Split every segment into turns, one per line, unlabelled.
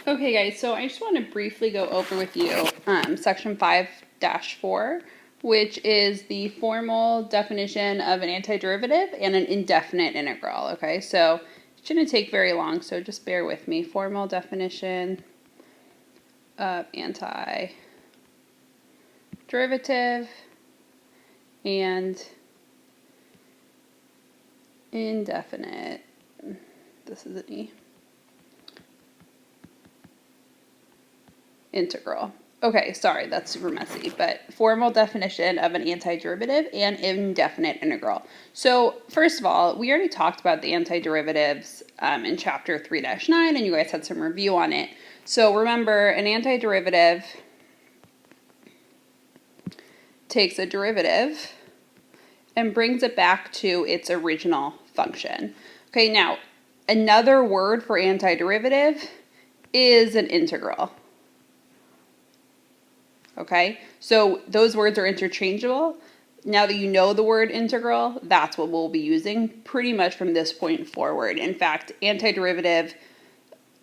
Okay guys, so I just want to briefly go over with you section 5-4, which is the formal definition of an antiderivative and an indefinite integral. Okay, so it shouldn't take very long, so just bear with me. Formal definition of antiderivative and indefinite, this is an E, integral. Okay, sorry, that's super messy, but formal definition of an antiderivative and indefinite integral. So first of all, we already talked about the antiderivatives in chapter 3-9, and you guys had some review on it. So remember, an antiderivative takes a derivative and brings it back to its original function. Okay, now another word for antiderivative is an integral. Okay, so those words are interchangeable. Now that you know the word integral, that's what we'll be using pretty much from this point forward. In fact, antiderivative,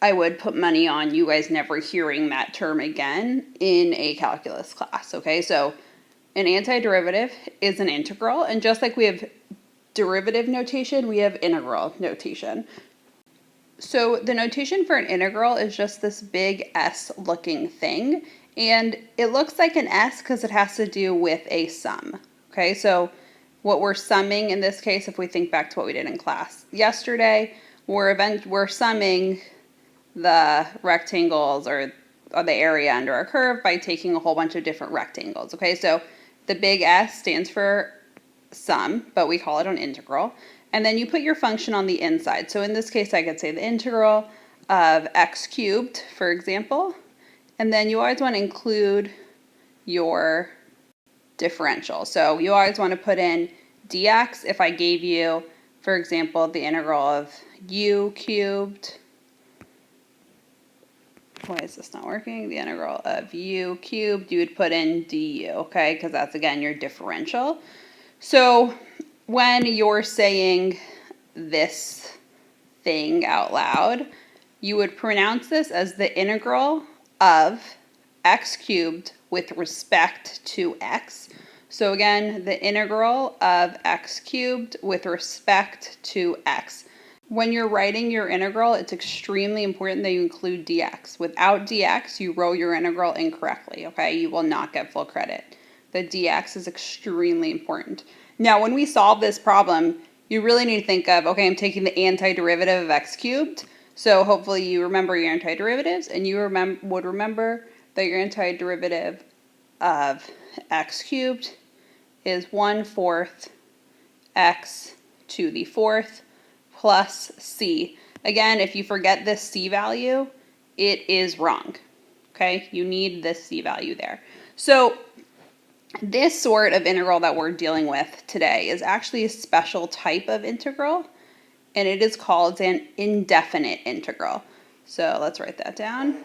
I would put money on you guys never hearing that term again in a calculus class. Okay, so an antiderivative is an integral, and just like we have derivative notation, we have integral notation. So the notation for an integral is just this big S looking thing, and it looks like an S because it has to do with a sum. Okay, so what we're summing in this case, if we think back to what we did in class yesterday, we're summing the rectangles or the area under our curve by taking a whole bunch of different rectangles. Okay, so the big S stands for sum, but we call it an integral. And then you put your function on the inside. So in this case, I could say the integral of x cubed, for example. And then you always want to include your differential. So you always want to put in dx if I gave you, for example, the integral of u cubed. Why is this not working? The integral of u cubed, you would put in du, okay? Because that's, again, your differential. So when you're saying this thing out loud, you would pronounce this as the integral of x cubed with respect to x. So again, the integral of x cubed with respect to x. When you're writing your integral, it's extremely important that you include dx. Without dx, you wrote your integral incorrectly, okay? You will not get full credit. The dx is extremely important. Now, when we solve this problem, you really need to think of, okay, I'm taking the antiderivative of x cubed. So hopefully you remember your antiderivatives, and you would remember that your antiderivative of x cubed is 1/4 x to the 4th plus c. Again, if you forget this c value, it is wrong. Okay, you need this c value there. So this sort of integral that we're dealing with today is actually a special type of integral, and it is called an indefinite integral. So let's write that down.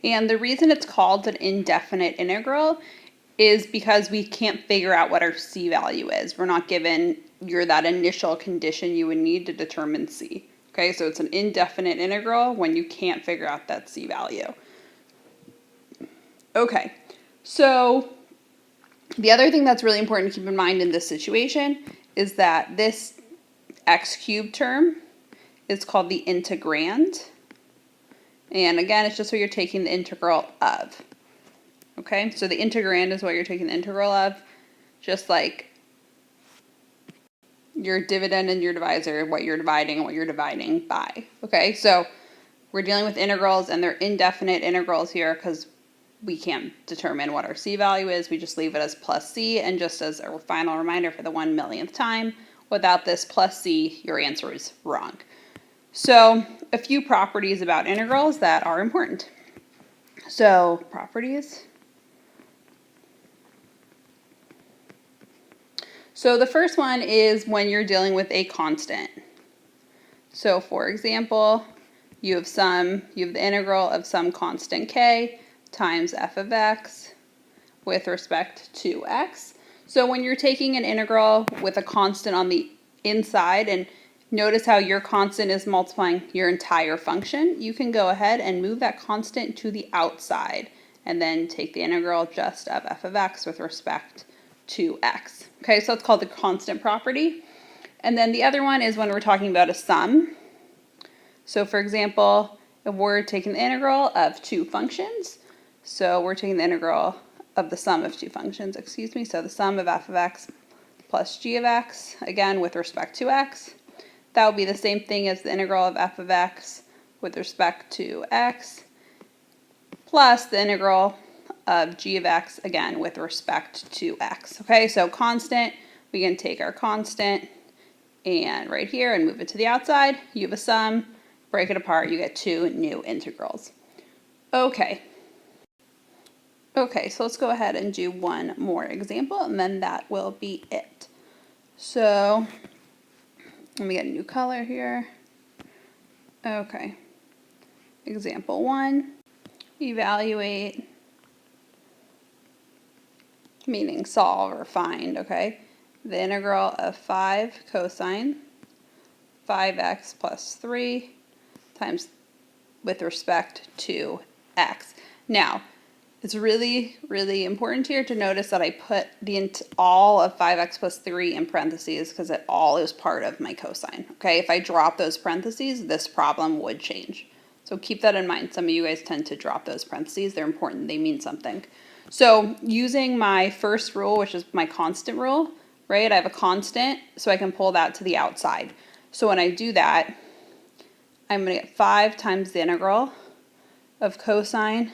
And the reason it's called an indefinite integral is because we can't figure out what our c value is. We're not given that initial condition you would need to determine c. Okay, so it's an indefinite integral when you can't figure out that c value. Okay, so the other thing that's really important to keep in mind in this situation is that this x cubed term is called the integrand. And again, it's just what you're taking the integral of. Okay, so the integrand is what you're taking the integral of, just like your dividend and your divisor, what you're dividing and what you're dividing by. Okay, so we're dealing with integrals, and they're indefinite integrals here because we can't determine what our c value is. We just leave it as plus c, and just as a final reminder for the 1,000,000th time, without this plus c, your answer is wrong. So a few properties about integrals that are important. So properties. So the first one is when you're dealing with a constant. So for example, you have the integral of some constant k times f of x with respect to x. So when you're taking an integral with a constant on the inside, and notice how your constant is multiplying your entire function, you can go ahead and move that constant to the outside and then take the integral just of f of x with respect to x. Okay, so it's called the constant property. And then the other one is when we're talking about a sum. So for example, if we're taking the integral of two functions, so we're taking the integral of the sum of two functions, so the sum of f of x plus g of x, again with respect to x, that would be the same thing as the integral of f of x with respect to x, plus the integral of g of x, again with respect to x. Okay, so constant, we can take our constant and right here and move it to the outside. You have a sum, break it apart, you get two new integrals. Okay, so let's go ahead and do one more example, and then that will be it. So let me get a new color here. Okay, example 1, evaluate, meaning solve or find, okay, the integral of 5 cosine 5x plus 3 times with respect to x. Now, it's really, really important here to notice that I put all of 5x plus 3 in parentheses because it all is part of my cosine. Okay, if I drop those parentheses, this problem would change. So keep that in mind. Some of you guys tend to drop those parentheses. They're important. They mean something. So using my first rule, which is my constant rule, right? I have a constant, so I can pull that to the outside. So when I do that, I'm going to get 5 times the integral of cosine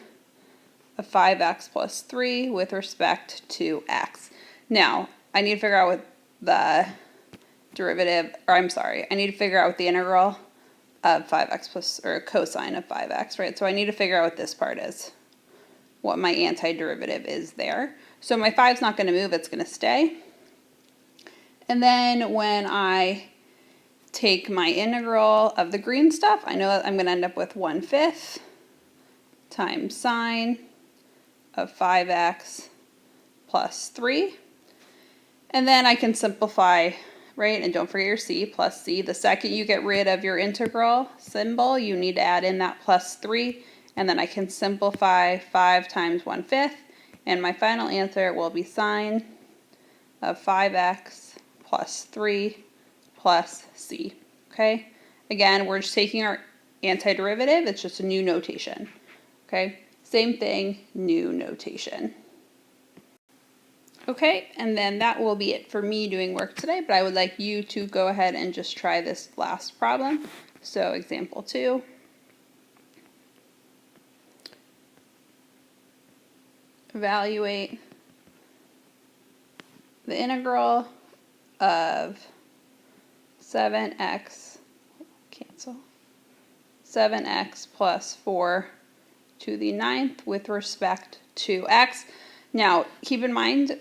of 5x plus 3 with respect to x. Now, I need to figure out what the derivative, or I'm sorry, I need to figure out what the integral of 5x plus, or cosine of 5x, right? So I need to figure out what this part is, what my antiderivative is there. So my 5's not going to move, it's going to stay. And then when I take my integral of the green stuff, I know that I'm going to end up with 1/5 times sine of 5x plus 3. And then I can simplify, right? And don't forget your c plus c. The second you get rid of your integral symbol, you need to add in that plus 3. And then I can simplify 5 times 1/5. And my final answer will be sine of 5x plus 3 plus c. Okay? Again, we're just taking our antiderivative. It's just a new notation. Okay? Same thing, new notation. Okay, and then that will be it for me doing work today, but I would like you to go ahead and just try this last problem. So example 2. Evaluate the integral of 7x plus 4 to the 9th with respect to x. Now, keep in mind,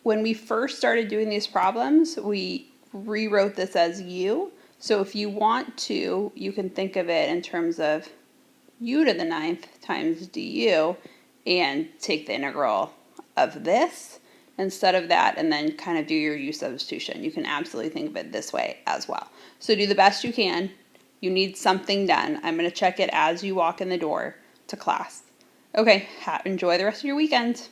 when we first started doing these problems, we rewrote this as u. So if you want to, you can think of it in terms of u to the 9th times du and take the integral of this instead of that, and then kind of do your u substitution. You can absolutely think of it this way as well. So do the best you can. You need something done. I'm going to check it as you walk in the door to class. Okay, enjoy the rest of your weekend.